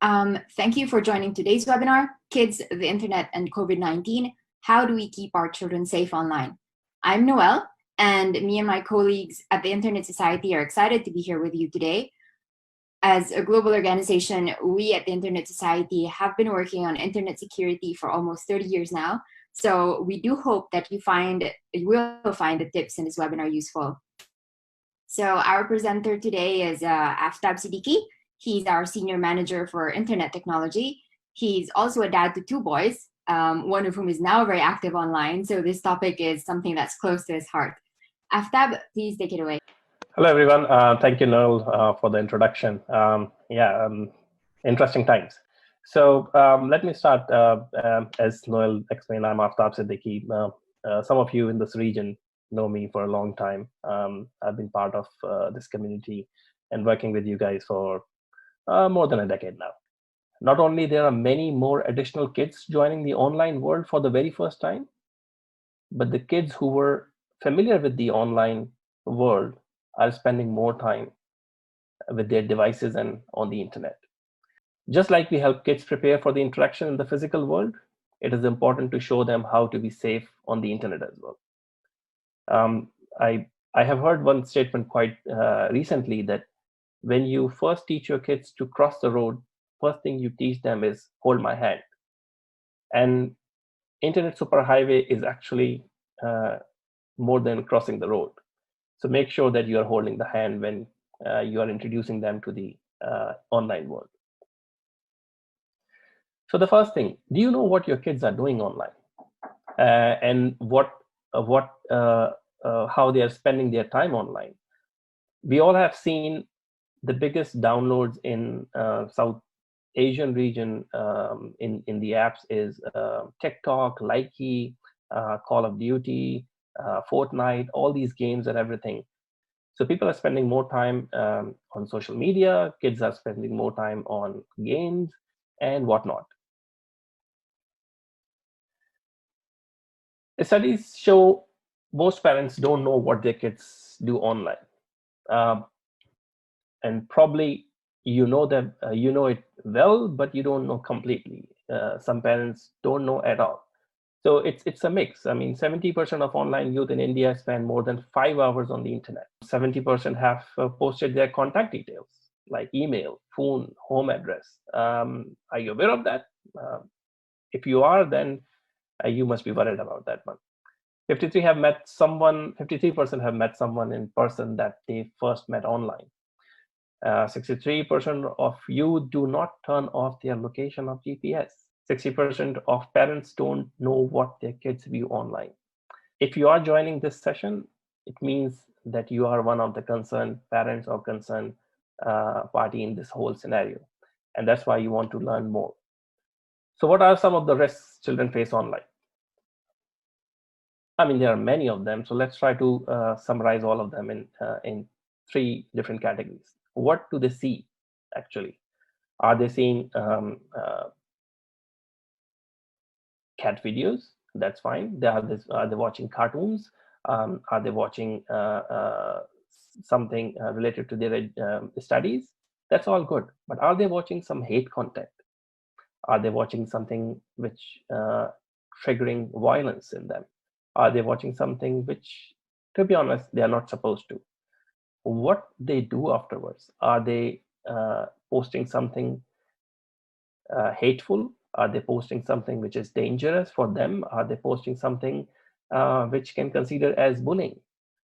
Thank you for joining today's webinar, Kids, the Internet, and COVID-19, How Do We Keep Our Children Safe Online? I'm Noelle, and me and my colleagues at the Internet Society are excited to be here with you today. As a global organization, we at the Internet Society have been working on internet security for almost 30 years now, so we do hope that you will find the tips in this webinar useful. So our presenter today is Aftab Siddiqui. He's our senior manager for internet technology. He's also a dad to 2 boys, one of whom is now very active online. So this topic is something that's close to his heart. Aftab, please take it away. Hello, everyone. Thank you, Noel, for the introduction. Interesting times. So let me start. As Noel explained, I'm Aftab Siddiqui. Some of you in this region know me for a long time. I've been part of this community and working with you guys for more than a decade now. Not only there are many more additional kids joining the online world for the very first time, but the kids who were familiar with the online world are spending more time with their devices and on the internet. Just like we help kids prepare for the interaction in the physical world, it is important to show them how to be safe on the internet as well. I have heard one statement quite recently that when you first teach your kids to cross the road, first thing you teach them is hold my hand. And internet superhighway is actually more than crossing the road. So make sure that you are holding the hand when you are introducing them to the online world. So the first thing, do you know what your kids are doing online and how they are spending their time online? We all have seen the biggest downloads in South Asian region in the apps is TikTok, Likey, Call of Duty, Fortnite, all these games and everything. So people are spending more time on social media, kids are spending more time on games and whatnot. Studies show most parents don't know what their kids do online. And probably you know them, you know it well, but you don't know completely. Some parents don't know at all. So it's a mix. I mean, 70% of online youth in India spend more than 5 hours on the internet. 70% have posted their contact details like email, phone, home address. Are you aware of that? If you are, then you must be worried about that one. 53% have met someone in person that they first met online. 63% of you do not turn off their location of GPS. 60% of parents don't know what their kids view online. If you are joining this session, it means that you are one of the concerned parents or concerned party in this whole scenario. And that's why you want to learn more. So what are some of the risks children face online? I mean, there are many of them. So let's try to summarize all of them in 3 different categories. What do they see, actually? Are they seeing cat videos? That's fine. Are they watching cartoons? Are they watching something related to their studies? That's all good. But are they watching some hate content? Are they watching something which triggering violence in them? Are they watching something which, to be honest, they are not supposed to? What they do afterwards? Are they posting something hateful? Are they posting something which is dangerous for them? Are they posting something which can consider as bullying?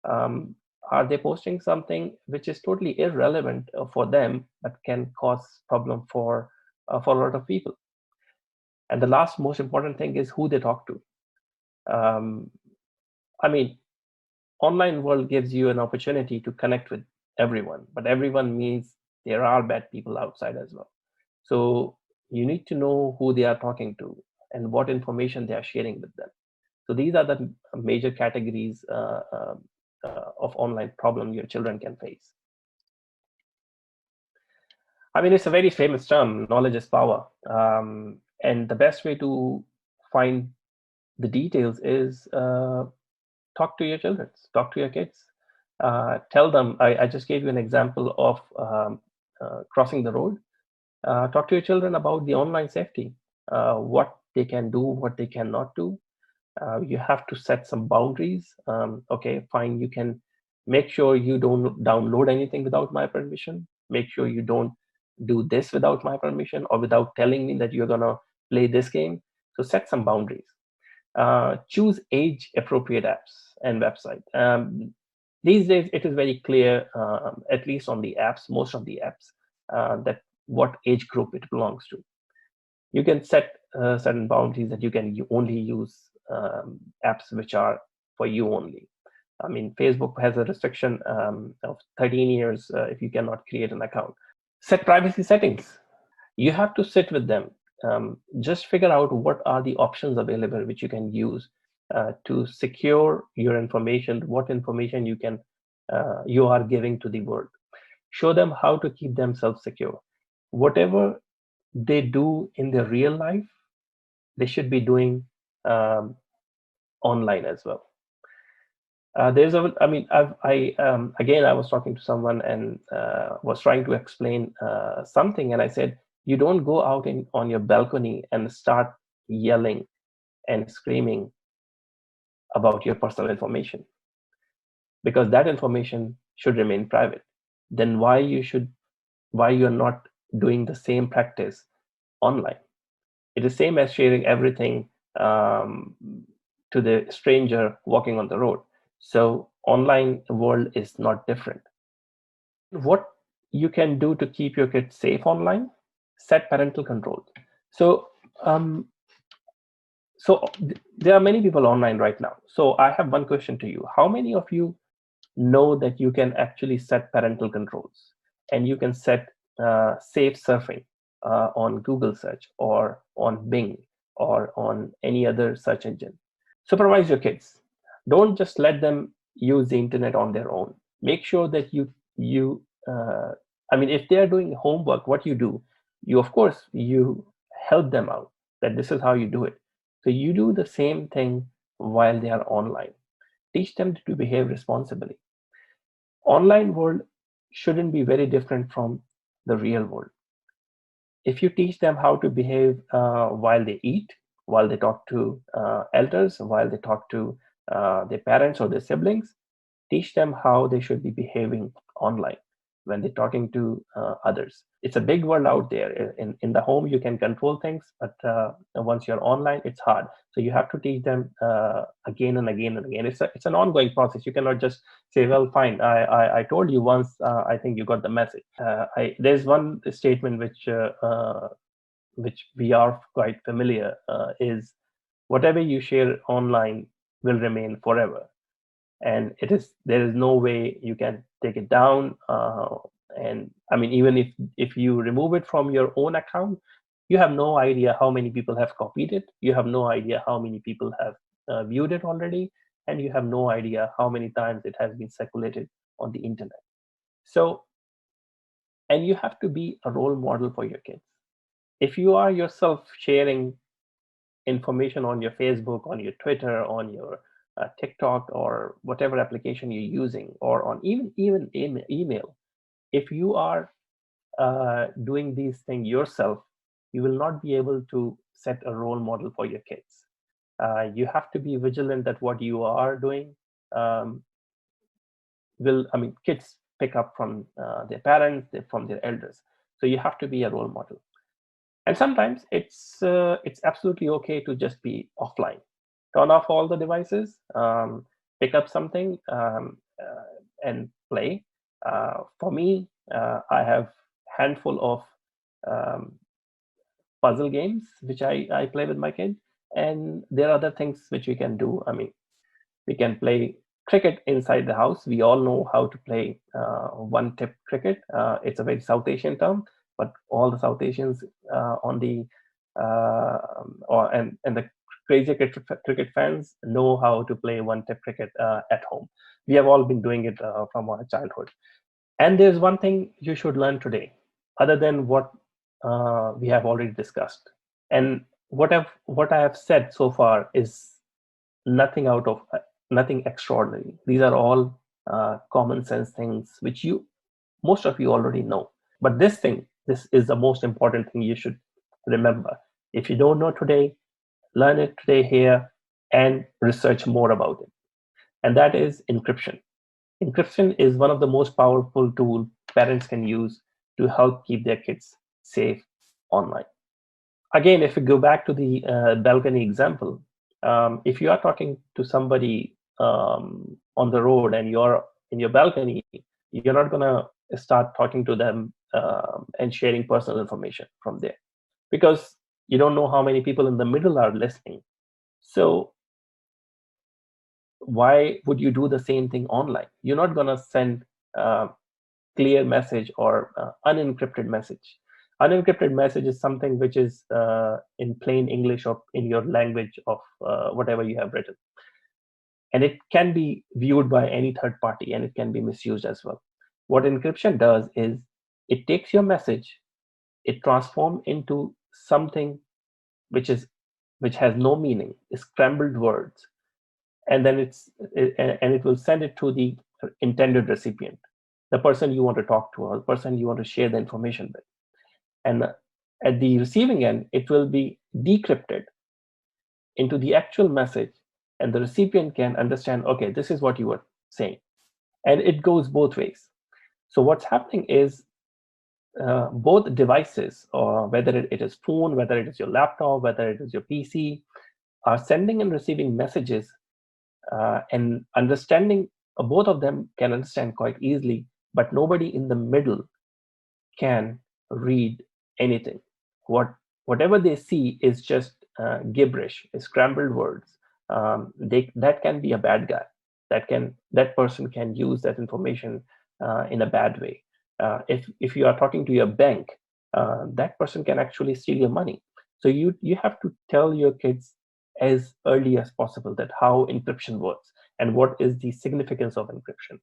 Are they posting something which is totally irrelevant for them but can cause problem for a lot of people? And the last most important thing is who they talk to. I mean, online world gives you an opportunity to connect with everyone, but everyone means there are bad people outside as well. So you need to know who they are talking to and what information they are sharing with them. So these are the major categories of online problem your children can face. I mean, it's a very famous term, knowledge is power. And the best way to find the details is talk to your children, talk to your kids. Tell them, I just gave you an example of crossing the road. Talk to your children about the online safety, what they can do, what they cannot do. You have to set some boundaries. Okay, fine, you can make sure you don't download anything without my permission. Make sure you don't do this without my permission or without telling me that you're gonna play this game. So set some boundaries. Choose age appropriate apps and website. These days, it is very clear, at least on the apps, most of the apps, that what age group it belongs to. You can set certain boundaries that you can only use apps which are for you only. I mean, Facebook has a restriction of 13 years if you cannot create an account. Set privacy settings. You have to sit with them. Just figure out what are the options available which you can use to secure your information, what information you are giving to the world. Show them how to keep themselves secure. Whatever they do in their real life, they should be doing online as well. Again, I was talking to someone and was trying to explain something, and I said, you don't go out on your balcony and start yelling and screaming about your personal information, because that information should remain private. Then why you're not doing the same practice online? It is same as sharing everything to the stranger walking on the road. So online world is not different. What you can do to keep your kids safe online: set parental controls. So there are many people online right now. So I have one question to you. How many of you know that you can actually set parental controls and you can set safe surfing on Google search or on Bing or on any other search engine? Supervise your kids. Don't just let them use the internet on their own. Make sure that if they are doing homework, what you do, of course you help them out, that this is how you do it. So you do the same thing while they are online. Teach them to behave responsibly. Online world shouldn't be very different from the real world. If you teach them how to behave while they eat, while they talk to elders, while they talk to their parents or their siblings, teach them how they should be behaving online when they're talking to others. It's a big world out there. In the home, you can control things, but once you're online, it's hard. So you have to teach them again and again and again. It's an ongoing process. You cannot just say, well, fine, I told you once, I think you got the message. There's one statement which we are quite familiar, is whatever you share online will remain forever. And there is no way you can take it down. And I mean, even if you remove it from your own account, you have no idea how many people have copied it. You have no idea how many people have viewed it already, and you have no idea how many times it has been circulated on the internet. So, and you have to be a role model for your kids. If you are yourself sharing information on your Facebook, on your Twitter, on your TikTok, or whatever application you're using, or on even email, if you are doing these things yourself, you will not be able to set a role model for your kids. You have to be vigilant that what you are doing kids pick up from their parents, from their elders. So you have to be a role model. And sometimes it's absolutely okay to just be offline. Turn off all the devices, pick up something, and play. For me, I have handful of puzzle games which I play with my kids, and there are other things which we can do. I mean, we can play cricket inside the house. We all know how to play one-tip cricket. It's a very South Asian term, but all the South Asians and the crazy cricket fans know how to play one-tip cricket at home. We have all been doing it from our childhood. And there's one thing you should learn today, other than what we have already discussed. And what I have said so far is nothing extraordinary. These are all common sense things which most of you already know. But this thing This is the most important thing you should remember. If you don't know today, learn it today here and research more about it. And that is encryption. Encryption is one of the most powerful tools parents can use to help keep their kids safe online. Again, if we go back to the balcony example, if you are talking to somebody on the road and you're in your balcony, you're not going to start talking to them and sharing personal information from there, because you don't know how many people in the middle are listening. So why would you do the same thing online? You're not going to send clear message or unencrypted message. Unencrypted message is something which is in plain English or in your language of whatever you have written. And it can be viewed by any third party and it can be misused as well. What encryption does is it takes your message, it transforms into something which has no meaning, scrambled words, and then it will send it to the intended recipient, the person you want to talk to or the person you want to share the information with. And at the receiving end, it will be decrypted into the actual message, and the recipient can understand, okay, this is what you were saying. And it goes both ways. So what's happening is both devices, or whether it is phone, whether it is your laptop, whether it is your PC, are sending and receiving messages, and understanding, both of them can understand quite easily, but nobody in the middle can read anything. Whatever they see is just gibberish, scrambled words. That can be a bad guy. That person can use that information in a bad way. If you are talking to your bank, that person can actually steal your money. So you have to tell your kids as early as possible that how encryption works and what is the significance of encryption.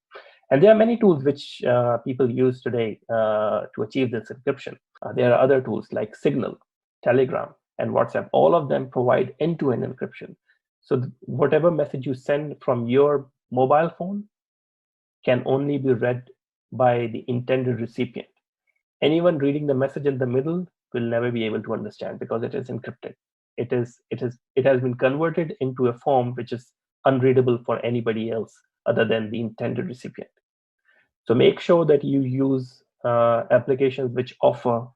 And there are many tools which people use today to achieve this encryption. There are other tools like Signal, Telegram, and WhatsApp. All of them provide end-to-end encryption. So whatever message you send from your mobile phone can only be read by the intended recipient. Anyone reading the message in the middle will never be able to understand because it is encrypted. It has been converted into a form which is unreadable for anybody else other than the intended recipient. So make sure that you use applications which offer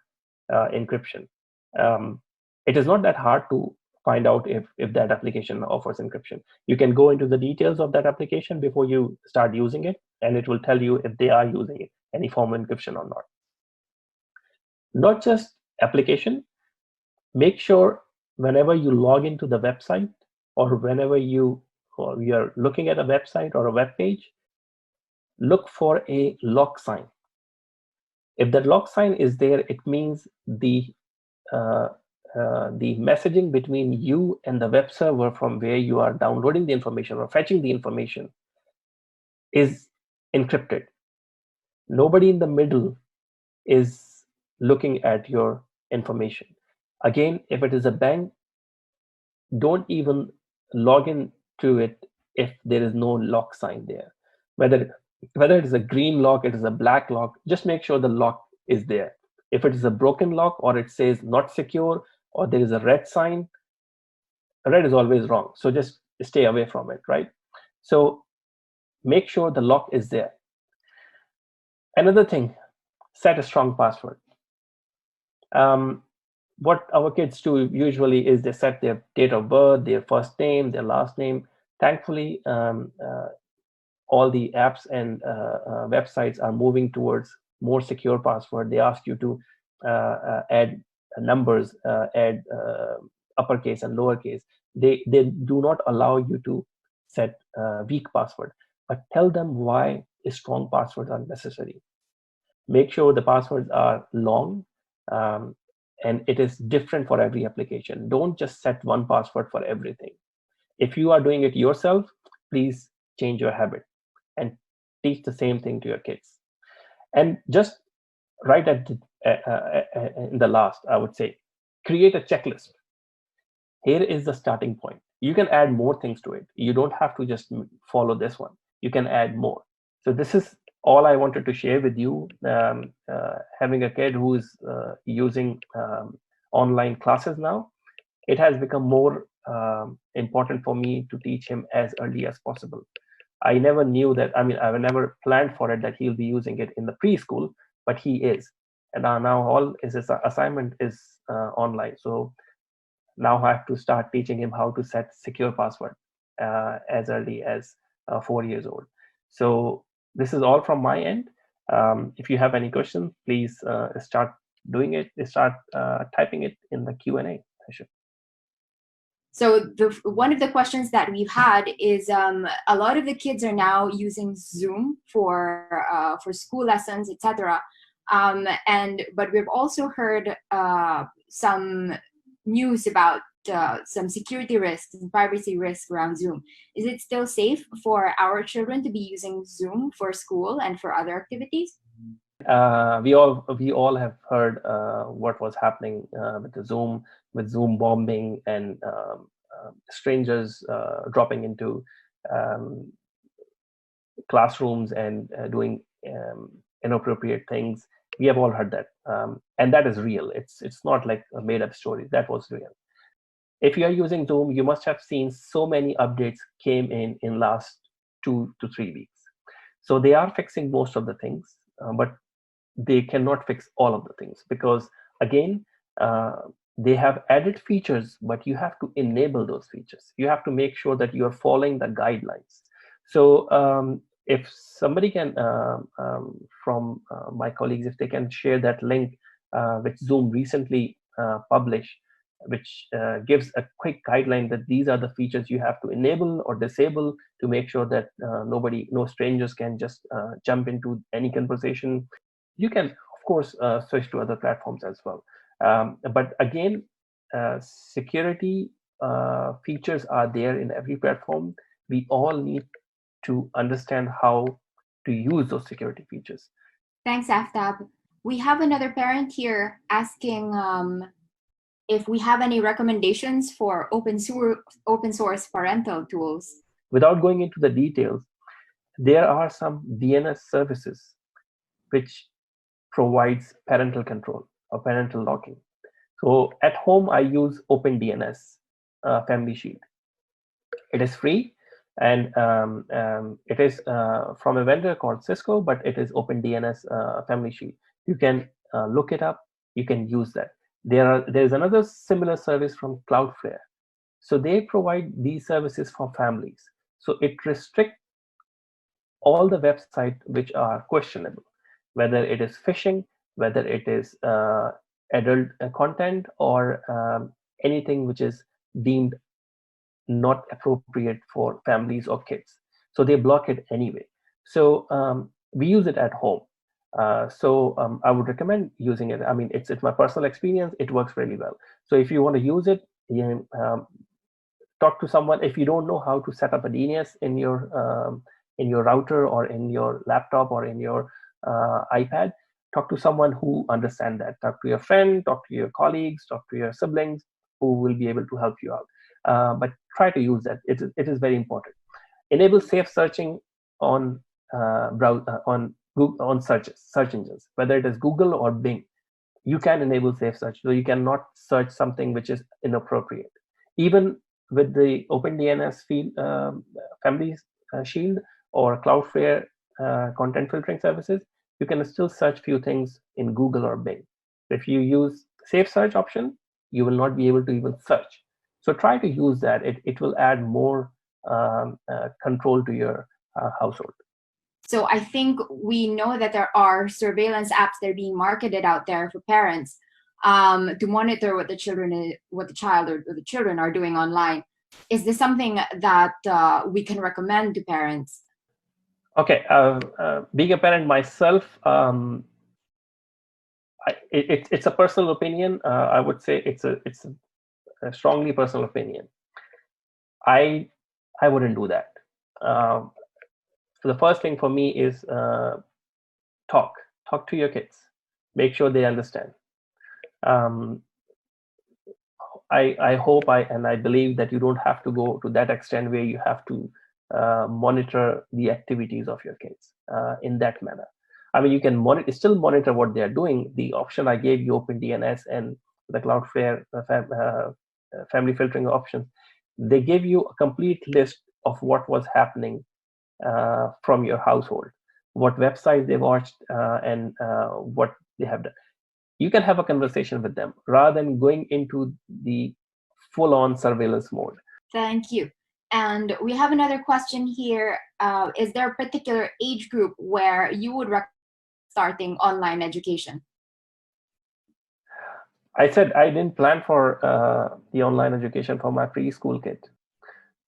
encryption. It is not that hard to find out if that application offers encryption. You can go into the details of that application before you start using it, and it will tell you if they are using it, any form of encryption or not. Not just application, make sure whenever you log into the website or whenever you are looking at a website or a web page, look for a lock sign. If that lock sign is there, it means the messaging between you and the web server from where you are downloading the information or fetching the information is encrypted. Nobody in the middle is looking at your information. Again, if it is a bank, don't even log in to it if there is no lock sign there. Whether it is a green lock, it is a black lock, just make sure the lock is there. If it is a broken lock or it says not secure or there is a red sign, red is always wrong. So just stay away from it, right? So make sure the lock is there. Another thing, set a strong password. What our kids do usually is they set their date of birth, their first name, their last name. Thankfully, all the apps and websites are moving towards more secure password. They ask you to add numbers, add uppercase and lowercase. They do not allow you to set weak password, but tell them why strong passwords are necessary. Make sure the passwords are long, and it is different for every application. Don't just set one password for everything. If you are doing it yourself, please change your habit and teach the same thing to your kids. And just right at in the last, I would say, create a checklist. Here is the starting point. You can add more things to it. You don't have to just follow this one. You can add more. So this is all I wanted to share with you, having a kid who is using online classes now, it has become more important for me to teach him as early as possible. I never knew that, I mean, I never planned for it that he'll be using it in the preschool, but he is. And now all his assignment is online. So now I have to start teaching him how to set secure password as early as 4 years old. So this is all from my end. If you have any questions, please start doing it. Start typing it in the Q&A session. So one of the questions that we've had is a lot of the kids are now using Zoom for school lessons, etc. But we've also heard some news about some security risks and privacy risks around Zoom. Is it still safe for our children to be using Zoom for school and for other activities? We all have heard what was happening with Zoom bombing and strangers dropping into classrooms and doing inappropriate things. We have all heard that, and that is real. It's not like a made-up story. That was real. If you are using Zoom, you must have seen so many updates came in last 2 to 3 weeks. So they are fixing most of the things, but they cannot fix all of the things, because again, they have added features, but you have to enable those features. You have to make sure that you are following the guidelines. So if somebody can, from my colleagues, if they can share that link which Zoom recently published, which gives a quick guideline that these are the features you have to enable or disable to make sure that no strangers can just jump into any conversation. You can, of course, switch to other platforms as well. But again, security features are there in every platform. We all need to understand how to use those security features. Thanks, Aftab. We have another parent here asking if we have any recommendations for open source parental tools. Without going into the details, there are some DNS services which provides parental control or parental locking. So at home, I use OpenDNS Family Shield. It is free, and it is from a vendor called Cisco, but it is OpenDNS Family Shield. You can look it up. You can use that. There's another similar service from Cloudflare. So they provide these services for families. So it restricts all the websites which are questionable, whether it is phishing, whether it is adult content, or anything which is deemed not appropriate for families or kids. So they block it anyway. So we use it at home. So I would recommend using it. I mean, it's my personal experience. It works really well. So if you want to use it, talk to someone. If you don't know how to set up a DNS in your router or in your laptop or in your iPad, talk to someone who understands that. Talk to your friend, talk to your colleagues, talk to your siblings who will be able to help you out. But try to use that. It is very important. Enable safe searching on search engines, whether it is Google or Bing. You can enable safe search, so you cannot search something which is inappropriate. Even with the OpenDNS Family Shield or Cloudflare content filtering services, you can still search few things in Google or Bing. If you use safe search option, you will not be able to even search. So try to use that. It will add more control to your household. So I think we know that there are surveillance apps that are being marketed out there for parents to monitor what the child or the children are doing online. Is this something that we can recommend to parents? Okay, being a parent myself, it's a personal opinion. I would say it's a strongly personal opinion. I wouldn't do that. So the first thing for me is talk to your kids. Make sure they understand. I hope and I believe that you don't have to go to that extent where you have to monitor the activities of your kids. in that manner. I mean, you can still monitor what they are doing. The option I gave you, OpenDNS and the Cloudflare family filtering options, they give you a complete list of what was happening from your household, what websites they watched, and what they have done. You can have a conversation with them rather than going into the full-on surveillance mode. Thank you. And we have another question here. Is there a particular age group where you would recommend starting online education? I said I didn't plan for the online education for my preschool kid.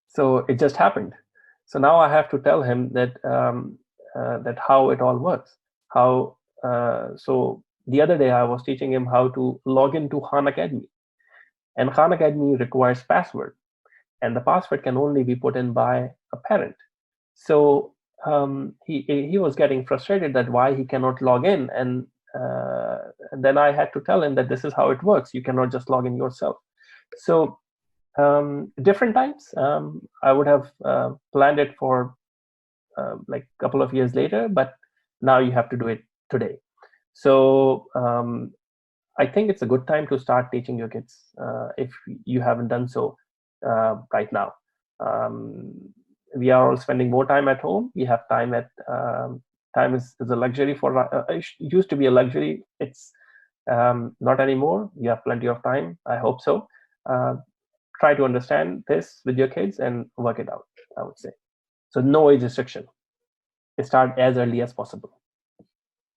So it just happened. So now I have to tell him that that how it all works. So the other day I was teaching him how to log into Khan Academy. And Khan Academy requires password. And the password can only be put in by a parent. So he was getting frustrated that why he cannot log in, and then I had to tell him that this is how it works. You cannot just log in yourself. So different times, I would have planned it for like a couple of years later, but now you have to do it today. So I think it's a good time to start teaching your kids if you haven't done so right now. We are all spending more time at home. We have time time is a luxury for it used to be a luxury. It's not anymore. You have plenty of time. I hope so. Try to understand this with your kids and work it out, I would say. So no age restriction. Start as early as possible.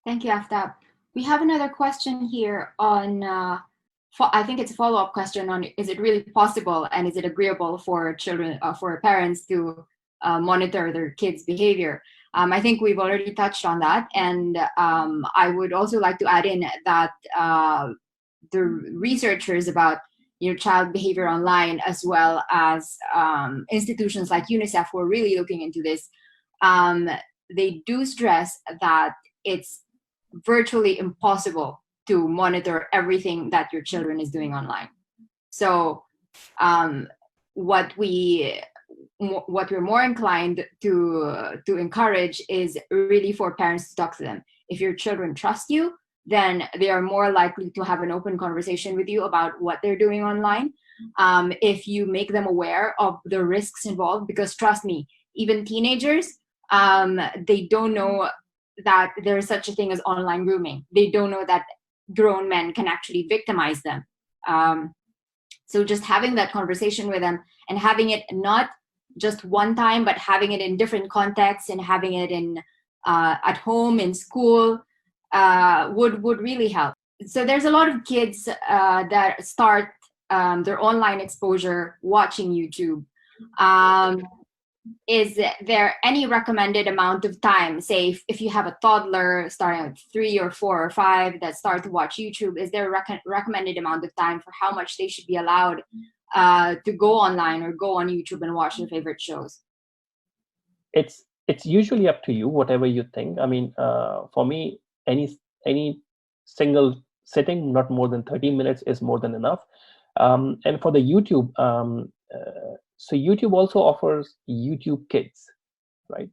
Thank you, Aftab. We have another question here on, I think it's a follow-up question on, is it really possible and is it agreeable for children, for parents to monitor their kids' behavior? I think we've already touched on that. And I would also like to add in that the researchers about child behavior online, as well as institutions like UNICEF who are really looking into this, they do stress that it's virtually impossible to monitor everything that your children is doing online. So what we're more inclined to encourage is really for parents to talk to them. If your children trust you, then they are more likely to have an open conversation with you about what they're doing online. If you make them aware of the risks involved, because trust me, even teenagers, they don't know that there's such a thing as online grooming. They don't know that grown men can actually victimize them. So just having that conversation with them and having it not just one time, but having it in different contexts and having it in at home, in school, would really help. So there's a lot of kids that start their online exposure watching YouTube. Is there any recommended amount of time? Say if you have a toddler starting at 3 or 4 or 5 that start to watch YouTube, is there a recommended amount of time for how much they should be allowed to go online or go on YouTube and watch their favorite shows? It's usually up to you, whatever you think. I mean, for me, any single sitting, not more than 30 minutes, is more than enough. And for the YouTube, so YouTube also offers YouTube Kids, right?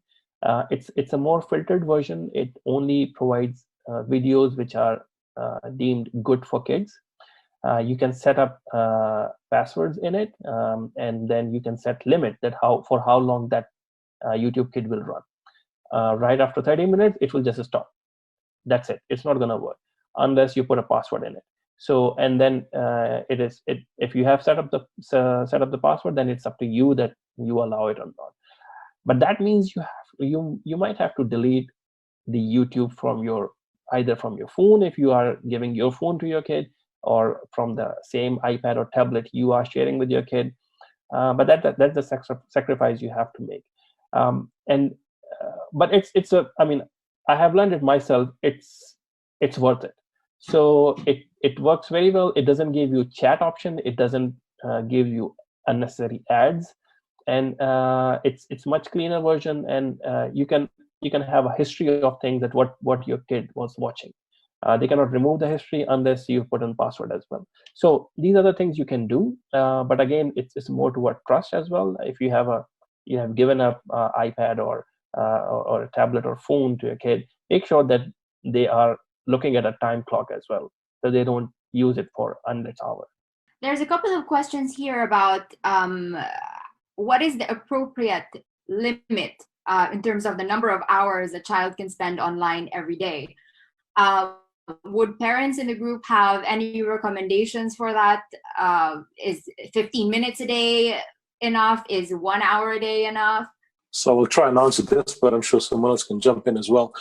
It's a more filtered version. It only provides videos which are deemed good for kids. You can set up passwords in it, and then you can set limit that for how long that YouTube Kid will run. Right after 30 minutes, it will just stop. That's it. It's not going to work unless you put a password in it. So, and then if you have set up the password, then it's up to you that you allow it or not. But that means you might have to delete the YouTube from either from your phone if you are giving your phone to your kid, or from the same iPad or tablet you are sharing with your kid. But that's the sacrifice you have to make. But I mean, I have learned it myself. It's worth it. So it works very well. It doesn't give you chat option. It doesn't give you unnecessary ads, and it's much cleaner version. And you can have a history of things that what your kid was watching. They cannot remove the history unless you put in password as well. So these are the things you can do. But again, it's more toward trust as well. If you have given up iPad or or a tablet or phone to a kid, make sure that they are looking at a time clock as well, so they don't use it for endless hours. There's a couple of questions here about what is the appropriate limit in terms of the number of hours a child can spend online every day. Would parents in the group have any recommendations for that? Is 15 minutes a day enough? Is 1 hour a day enough? So I will try and answer this, but I'm sure someone else can jump in as well.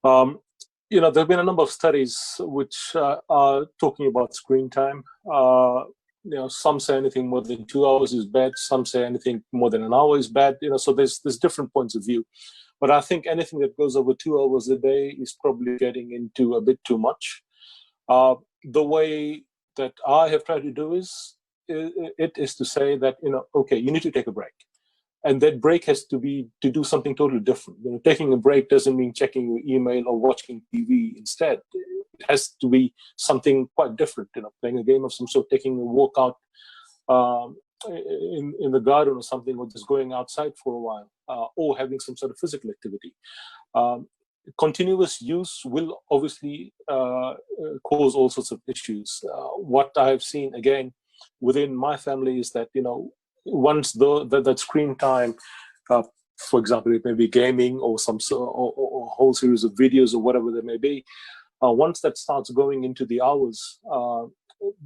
There have been a number of studies which are talking about screen time. Some say anything more than 2 hours is bad. Some say anything more than an hour is bad. So there's different points of view. But I think anything that goes over 2 hours a day is probably getting into a bit too much. The way that I have tried to do is to say that, okay, you need to take a break. And that break has to be to do something totally different. Taking a break doesn't mean checking your email or watching TV instead. It has to be something quite different, playing a game of some sort, taking a walk out in the garden or something, or just going outside for a while, or having some sort of physical activity. Continuous use will obviously cause all sorts of issues. What I have seen, again, within my family is that, once that screen time, for example, it may be gaming or or a whole series of videos or whatever there may be, once that starts going into the hours,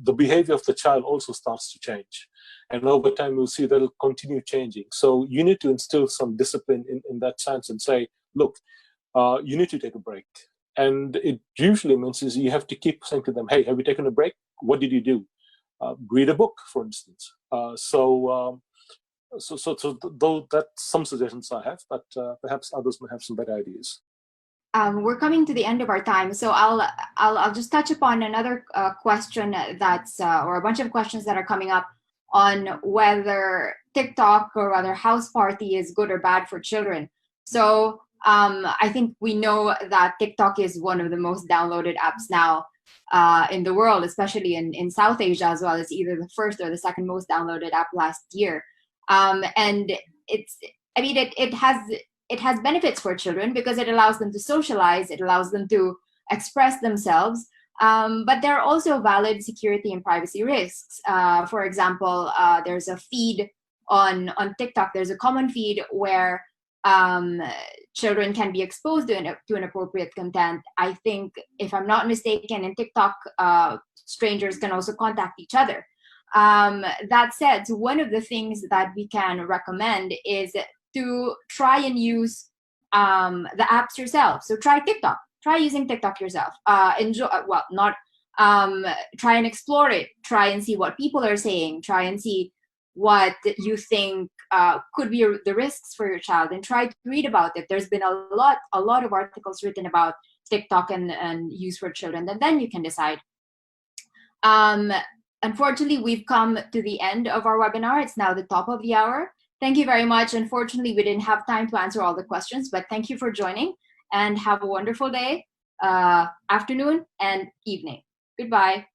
the behavior of the child also starts to change. And over time, we'll see that it'll continue changing. So you need to instill some discipline in that sense and say, look, you need to take a break. And it usually means is you have to keep saying to them, hey, have you taken a break? What did you do? Read a book, for instance. So though that's some suggestions I have, but perhaps others may have some better ideas. We're coming to the end of our time, so I'll just touch upon another question that's or a bunch of questions that are coming up on whether TikTok or whether House Party is good or bad for children. So I think we know that TikTok is one of the most downloaded apps now in the world, especially in South Asia as well. It's either the first or the second most downloaded app last year. And it has benefits for children because it allows them to socialize, it allows them to express themselves, but there are also valid security and privacy risks. For example, there's a feed on TikTok, there's a common feed where children can be exposed to inappropriate content. I think, if I'm not mistaken, in TikTok, strangers can also contact each other. That said, one of the things that we can recommend is to try and use the apps yourself. So try TikTok. Try using TikTok yourself. Try and explore it. Try and see what people are saying. Try and see what you think could be the risks for your child, and try to read about it. There's been a lot of articles written about TikTok and use for children, and then you can decide. Unfortunately, we've come to the end of our webinar. It's now the top of the hour. Thank you very much. Unfortunately, we didn't have time to answer all the questions, but thank you for joining, and have a wonderful day, afternoon, and evening. Goodbye.